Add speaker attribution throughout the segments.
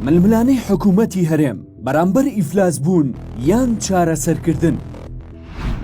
Speaker 1: ململانەی حکوومەتی هەرێم بەرامبەر ئیفلاس بوون یان چارەسەرکردن.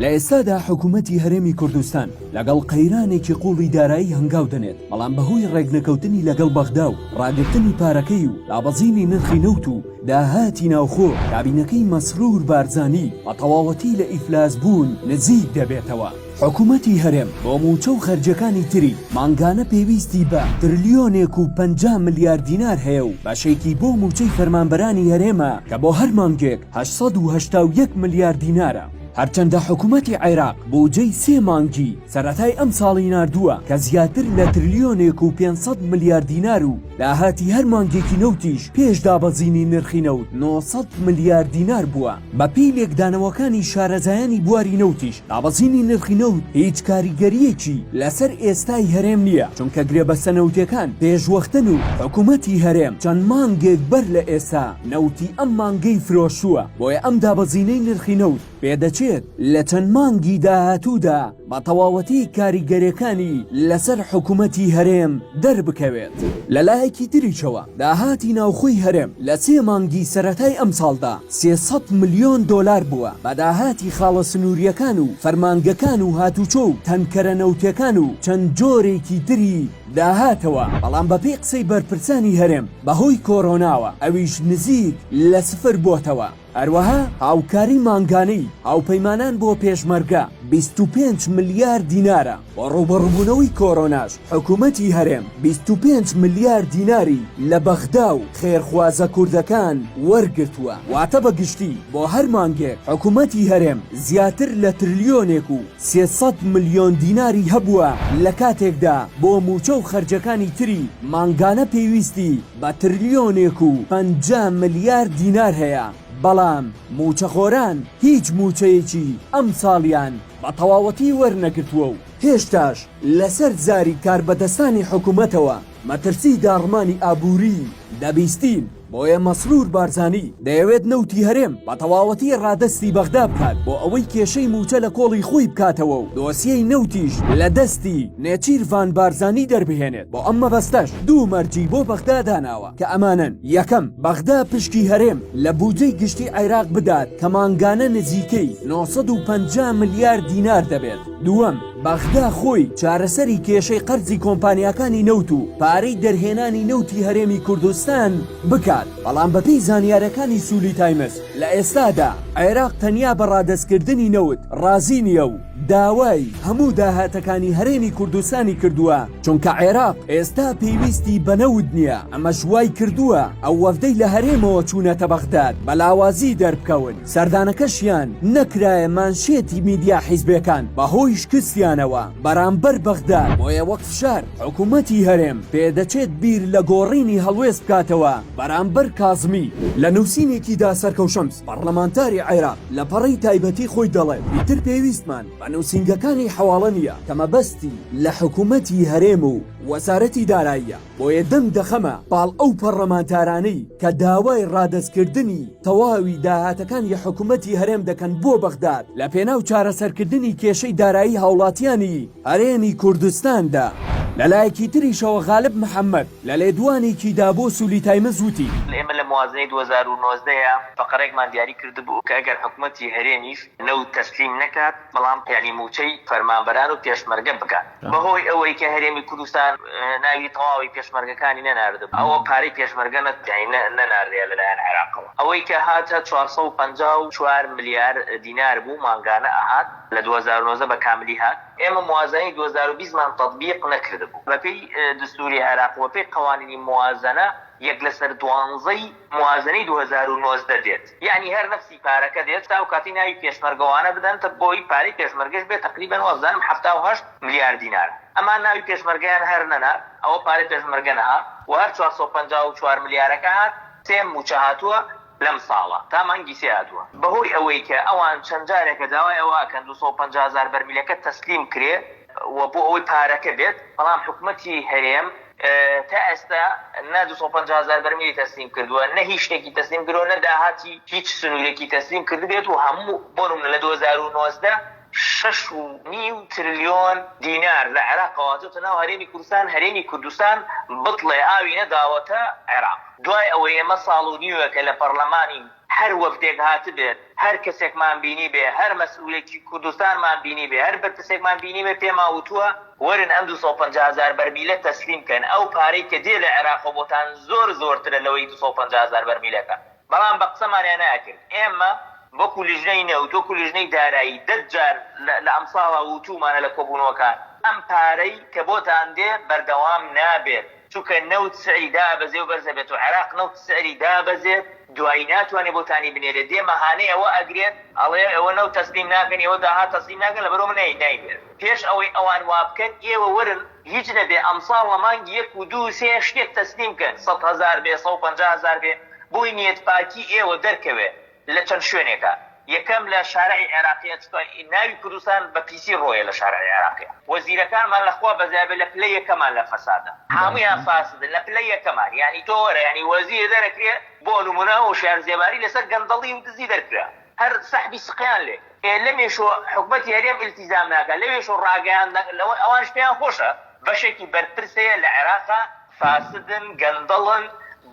Speaker 1: لە ئێستادا حکوومەتی هەرێمی کوردستان لەگەڵ قەیرانێکی قوڵی دارایی هەنگاو دەنێت، بەڵام بەهۆی ڕێگنەکەوتنی لەگەڵ بەغدا و ڕاگرتنی پارەکەی و دابەزینی نرخی نەوت و داهاتی ناوخۆ کابینەکەی مەسرور بارزانی بە تەواوەتی لە ئیفلاس بوون نزیک دەبێتەوە. حکوومەتی هەرێم بۆ موچە و خەرجەکانی تری مانگانە پێویستی بە تریلیۆنێک و 50 ملیارد دینار هەیە و بەشێکی بۆ موچەی فەرمانبەرانی هەرێمە کە بۆ هەر مانگێک 881 ملیارد دینارە. هەرچەندە حکوومەتی عێراق بۆجەی 3 مانگی سەرەتای ئەم ساڵی ناردووە کە زیاتر لە تریلیۆنێک و 500 ملیارد دینار و داهاتی هەر مانگێکی نەوتیش پێش دابەزینی نرخی نەوت 900 ملیارد دینار بووە. بەپی لێکدانەوەکانی شارەزایانی بواری نەوتیش دابەزینی نرخی نەوت هیچ کاریگەریەکی لەسەر ئێستای هەرێم نییە، چونکە گرێبەستە نەوتەکان پێشوەختن و حکوومەتی هەرێم چەند مانگێک بەر لە ئێستا نەوتی ئەم مانگەی فرۆشووە، بۆیە ئەم دابەزینەی نرخی نەوت پێدەچێت لە چەند مانگی داهاتوودا بە تەواوەتی کاریگەریەکانی لەسەر حکوومەتی هەرێم دەربکەوێت. لەلایەکی تریشەوە داهاتی ناوخۆی هەرێم لە 3 مانگی سەرەتای ئەم ساڵدا 300 ملیۆن دۆلار بووە، بە داهاتی خاڵە سنووریەکان و فەرمانگەکان و هاتوچۆ و تەنکەرە نەوتەکان و چەند جۆرێکی تری داهاتەوە. بەڵام بەپێی قسەی بەرپرسانی هەرێم بەهۆی کۆرۆناوە ئەویش نزیک لە سفر بۆتەوە. هەروەها هاوکاری مانگانەی هاوپەیمانان بۆ پێشمەرگە 25 ملیارد دینارە. بۆ ڕوبەڕووبوونەوەی کۆرۆناش حکوومەتی هەرێم 25 ملیارد دیناری لە بەغدا و خێرخوازە کوردەکان وەرگرتووە. واتە بەگشتی بۆ هەر مانگێک حکوومەتی هەرێم زیاتر لە تریلیۆنێک و 300 ملیۆن دیناری هەبووە لە کاتێکدا بۆ موچە و خەرجەکانی تری مانگانە پێویستی بە تریلیۆنێک و 50 ملیارد دینار هەیە. بەڵام موچەخۆران هیچ موچەیەکی ئەم ساڵیان بە تەواوەتی وەرنەگرتووە و هێشتاش لەسەر زاری کاربەدەستانی حکوومەتەوە مەترسی داڕمانی ئابووری دەبیستین. بۆیە مەسرور بارزانی دەیەوێت نەوتی هەرێم بە تەواوەتی ڕادەستی بەغدا بکات بۆ ئەوەی کێشەی موچە لە کۆڵی خۆی بکاتەوە و دۆسیەی نەوتیش لە دەستی نێچیروان بارزانی دەربهێنێت. بۆ ئەم مەبەستەش 2 مەرجی بۆ بەغدا داناوە کە ئەمانن: یەکەم، بەغدا پشکی هەرێم لە بودجەی گشتی عێراق بدات کە مانگانە نزیکەی 950 ملیارد دینار دەبێت. دووەم، بەغدا خۆی چارەسەری کێشەی قەرزی کۆمپانیاکانی نەوت و پارەی دەرهێنانی نەوتی هەرێمی کوردستان بکات. بەڵام بەپێی زانیارەکانی سوولی تایمز لە ئێستادا عێراق تەنیا بە ڕادەستکردنی نەوت ڕازی نییە و داوای هەموو داهاتەکانی هەرێمی کوردستانی کردووە، چونکە عێراق ئێستا پێویستی بە نەوت نییە. ئەمەش وای کردووە ئەو وەفدەی لە هەرێمەوە چوونەتە بەغداد بەلاوازی دەربکەون. سەردانەکەشیان نەکرایە مانشێتی میدیا حیزبەکان بەهۆی شکستیانەوە بەرامبەر بەغداد. بۆیە وەک فشار حکوومەتی هەرێم پێدەچێت بیر لە گۆڕینی هەڵوێست بکاتەوە بەرامبەر کازمی. لە نووسینێکیدا سەرکەوت شەمس پەرلەمانتاری عێراق لە پەڕەی تایبەتی خۆی دەڵێت ئیتر پێویستمان بە نووسینگەکانی حەواڵە نییە کە مەبەستی لە حکوومەتی هەرێم و وەزارەتی داراییە. بۆیە دەم دەخەمە پاڵ ئەو پەرلەمانتارانەی کە داوای ڕادەستکردنی تەواوی داهاتەکانی حکوومەتی هەرێم دەکەن بۆ بەغداد لە پێناو چارەسەرکردنی کێشەی دارایی هاوڵاتیانی هەرێمی کوردستاندا. لەلایەکی تریشەوە غالب محەممەد لە لێدوانێکی دابۆ سوولی تایمز وتی:
Speaker 2: ئێمە لە موازنەی 2019 فقرێکمان دیاری کردبوو کە ئەگەر حکوومەتی هەرێمیش نەوت تەسلیم نەکات، بەڵام یعنی موچەی فەرمانبەران و پێشمەرگە بکات. بەهۆی ئەوەی کە هەرێمی کوردستان ناوی تەواوی پێشمەرگەکانی نەناردب، ئەوە پارەی پێشمەرگە نەناردێ لەلایەن عێراقەوە. ئەوەی کە هاتە 454 ملیار دینار بوو مانگانە ئاهات لە 2019 بە کاملی هات. ئێمە موازنەی 2020 مان تەطبیق نەکردبوو. بەپێی دستوری عێراق و بەپێی قوانینی موازنە 1/12 موازنەی 2019 دێت، یعنی هەر نفسی پارەکە دێت تا و کاتی ناوی پێشمەرگەوانە بدەن تا بۆی پارەی پێشمەرگەش بێت تقریبا وەزانم 78 ملیارد دینار. ئەمان ناوی پێشمەرگەیان هەر نەنا، ئەوە پارەی پێشمەرگە نەها و هەر 454 ملیارەکە هات. 3 موچە هاتووە لەم ساڵە تا مانگی 3 هاتووە. بەهۆی ئەوەی کە ئەوان چەند جارێکە داوای ئەوەکەن 250,000 بەرمیلەکە تەسلیم کرێ و بۆ ئەوەی پارەکە بێت، بەڵام حکوومەتی هەرێم تا ئێستا نە 250,000 بەرمیلی تەسلیم کردووە، نە هیچ شتێکی تەسلیم کردووە، نە داهاتی هیچ سنوورێکی تەسلیم کردبێت و هەموو بۆ نمونە لە 2019 6.5 تریلیۆن دینار لە عێراق کەواتۆتە ناو هەرێمی کوردستان. هەرێمی کوردستان بڵێ ئاوی نەداوەتە عێراق. دوای ئەوەی ئێمە ساڵ و نیوەکە لە پەرلەمانی هەر وەفدێک هاتبێت، هەر کەسێکمان بینی بێ، هەر مەسئولێکی کوردستانمان بینی بێ، هەر بەرپرسێکمان بینی بێ، پێما وتووە وەرن ئەم 250,000 بەرمیلە تەسلیم کەن. ئەو پارەی کە دێ لە عێراق بۆتان زۆرترە لەوەی 250,000 بەرمیلەکە. بەڵام بە قسەمانیان ناکرد. ئێمە وەکو لیژنەی نەوت، وەکو لیژنەی دارایی 10 جار لە ئەم ساڵە وتومانە لە کۆبوونەوەکان ئەم پارەی کە بۆتان دێ بەردەوام نابێت، چونکە نەوت سعری دابەزێ و بەرزە بێت و عێراق نەوت سعری دابەزێت، دوایی ناتوانێت بۆتانی بنێرێت. دێ مەهانەی ئەوە ئەگرێت ئەڵێ ئەوە نەوت تەسلیم ناکەن، ئێوە داها تەسلیم ناکەن، لەبەرەوە من نایبێت. پێش ئەوەی ئەوان وا بکەن ئێوە وەرن هیچ نەبێ ئەمساڵ لە مانگی 1 و 2 3 شتێک تەسلیم کەن، 100,000 بێ، 150,000 بێ، بۆی نیەتپاکی ئێوە دەرکەوێ لە چەند شوێنێکە. یەکەم لە شارعی عێراقیە، ناوی کوردستان بە پیسی ڕۆیە لە شارعی عێراقیە. وەزیرەکانمان لەخوا بەزابێت لە پلە یەکەمان لە فەسادە، هەموویان فاسدن لە پلە یەکەمان. یعنی تۆ وەرە، یعنی وەزیر دەرەکرێ بۆ نمونە و شارزێباری لەسەر گەندەڵی و دزی دەرکرا، هەر سەحبی سقیان لێ. لەمێشۆ حکومەتی هەرێم ئیلتیزام ناکات، لەوێشۆ ڕاگەیان ئەوانش پێیان خۆشە. بەشێکی بەرپرسەیە لە عێراقا فاسدن، گەندەڵن،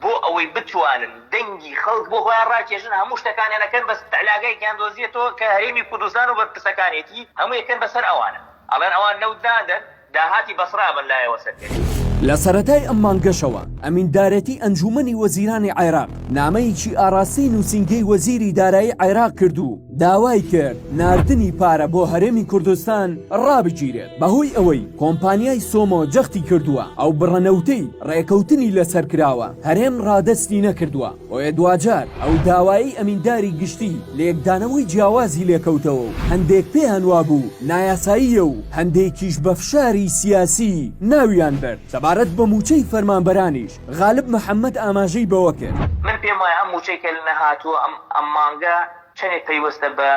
Speaker 2: بۆ ئەوەی بتوانن دەنگی خەڵک بۆ خۆیان ڕاکێشن، هەموو شتەکانیانەکەن بەس علاگایکیان دۆزیێتەوە کە هەرێمی کوردستان و بەرپرسەکانێتی هەموو یەکەن بەسەر ئەوانە. ئەڵێن ئەوان نەوت دادەن، داهاتی بەسرابن لایەوە سەرکردی.
Speaker 1: لە سەرەتای ئەم مانگەشەوە ئەمیندارەتی ئەنجومەنی وەزیرانی عێراق نامەیەکی ئاراستەی نووسینگەی وەزیری دارایی عێراق کرد و داوای کرد ناردنی پارە بۆ هەرێمی کوردستان ڕابگیرێت. بەهۆی ئەوەی کۆمپانیای سۆمۆ جەختی کردووە ئەو بڕەنەوتەی ڕێکەوتنی لەسەر کراوە، هەرێم ڕادەستی نەکردووە. ئەوێ دوجار ئەو داوایی ئەمینداری گشتی لێکدانەوەی جیاوازی لێکەوتەوە و هەندێک پێیان وابوو نایاساییە و هەندێکیش بە فشاری سیاسی ناویان برد. سەبارەت بە موچەی فەرمانبەرانیش غالب محەممەد ئاماژەی بەوە کرد.
Speaker 2: من پێم وایە ئەم موچەی کە نەهاتووە ئەم مانگە چەندێک پەیوەستە بە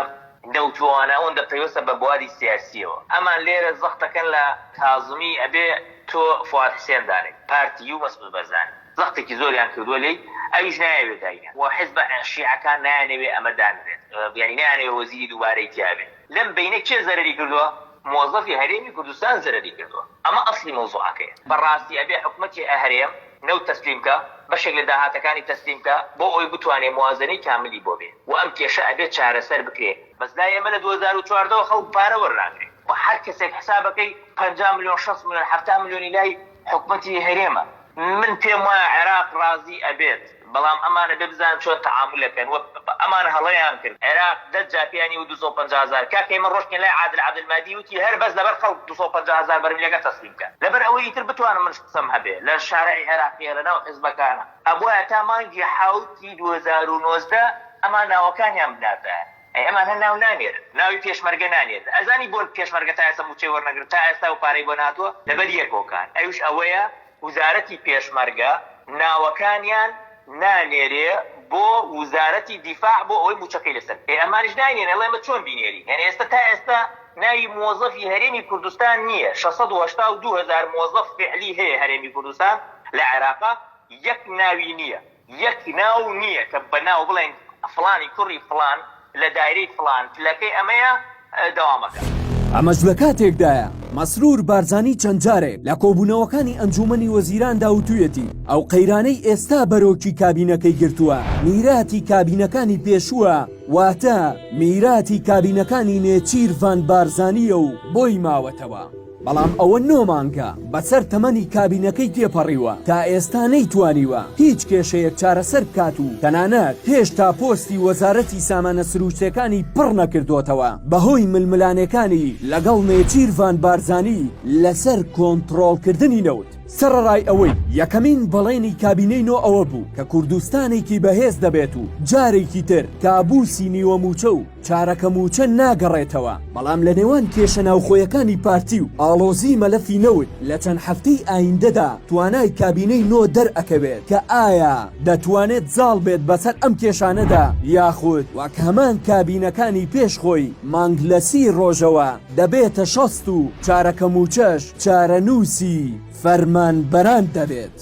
Speaker 2: نەوتوانە ئەوەندە پەیوەستە بە بواری سیاسیەوە. ئەمان لێرە زەختەکەن لە کازمی ئەبێ تۆ فواد حسێن دانێت پارتی و مەسعود بەرزانی زەختێکی زۆریان کردووە لێی، ئەویش نایەوێت داینە و حیزب شیعەکان نایانەوێ ئەمە دانرێت، یعنی نایانەوێ وەزیری دووبارەی تیابێت. لەم بینە کێ زەرەری کردووە؟ موظفی هەرێمی کوردستان زەرەری کردووە. ئەمە ئەسلی مۆزوعەکەیە. بەڕاستی ئەبێ حکومەتی هەرێم نەوت تەسلیمکە، بەشێک لە داهاتەکانی تەسلیمکە بۆ ئەوی بتوانێت موازنەی کاملی بۆ بێ و ئەم کێشە ئەبێت چارەسەر بکرێت. بەس لای ئێمە لە 2014 خەڵک پارە وەرناگرێت و هەر کەسێک حسابەکەی 50 ملیۆن 60 ملیۆن 70 ملیۆنی لای حکومەتی هەرێمە. من پێم وایە عێراق ڕازی ئەبێت، بەڵام ئەمانە ببزان چۆن تەعاملەکەن و ئەمان هەڵەیان کرد. عێراق 10 جاپیانی و 250,000 کاکەی من ڕۆژکن لای عادل عەبدولمادی وتی هەر بەس لەبەر خەڵک 250,000 بەرمیلەکە تەسلیم کە، لەبەر ئەوەی ئیتر بتوانم من قسەم هەبێ لە شارعی عێراقیە لەناو حیزبەکانە. ئەبوایە تا مانگی 2019 ئەمان ناوەکانیان بناردایە. ئەمان هەر ناو نانێرن، ناوی پێشمەرگە نانێت. ئەزانی بۆ پێشمەرگە تا ئێستا موچەی وەرنەگرت، تا ئێستا و پارەی بۆ ناتووە لەبەر یەکۆکان. ئەوش ئەوەیە وزارەتی پێشمەرگە ناوەکانیان نانێرێ بۆ وزارەتی دیفاع بۆ ئەوەی موچەکەی لەسەر. ئەمانش ناینێن، ئەڵێ ئێمە چۆن بینێری؟ یعنی ئێستا تا ئێستا ناوی موظفی هەرێمی کوردستان نییە. 682,000 موظف فعلی هەیە هەرێمی کوردستان لە عێراقا، یەک ناوی نییە، یەک ناو نییە کە بە ناو بڵێن فڵانی کوڕی فڵان لە دایرەی فڵان پلەکەی ئەمەیە دەوامەکە.
Speaker 1: ئەمەش لە کاتێکدایە مەسرور بارزانی چەند جارێک لە کۆبوونەوەکانی ئەنجومەنی وەزیران داوتویەتی ئەو قەیرانەی ئێستا بەرۆکی کابینەکەی گرتووە میراتی کابینەکانی پێشووە، واتە میراتی کابینەکانی نێچیر ڤان بارزانیە و بۆی ماوەتەوە. بەڵام ئەوە نۆمانکە بەسەر تەمەنی کابینەکەی تێپەڕیوە تا ئێستا نەیتوانیوە هیچ کێشەیەک چارەسەر بکات و تەنانەت هێشتا پۆستی وەزارەتی سامانە سروشتەکانی پڕ نەکردوتەوە بەهۆی ململانەکانی لەگەڵ نێچیر ڤان بارزانی لەسەر کۆنتڕۆڵکردنی نەوت. سەرڕای ئەوەی یەکەمین بەڵێنی کابینەی نۆ ئەوە بوو کە کوردستانێکی بەهێز دەبێت و جارێکی تر کابوسی نیوە موچە و چارەکە موچە ناگەڕێتەوە. بەڵام لە نێوان کێشە ناوخۆیەکانی پارتی و ئاڵۆزی مەلەفی نەوت لە چەند هەفتەی ئایندەدا توانای کابینەی نۆ دەرئەکەوێت کە ئایا دەتوانێت زاڵ بێت بەسەر ئەم کێشانەدا یاخود وەک هەمان کابینەکانی پێشخۆی مانگ لە 30 ڕۆژەوە دەبێتە 60 و چارەکە موچەش چارەنووسی فەرمانبەران دەبێت.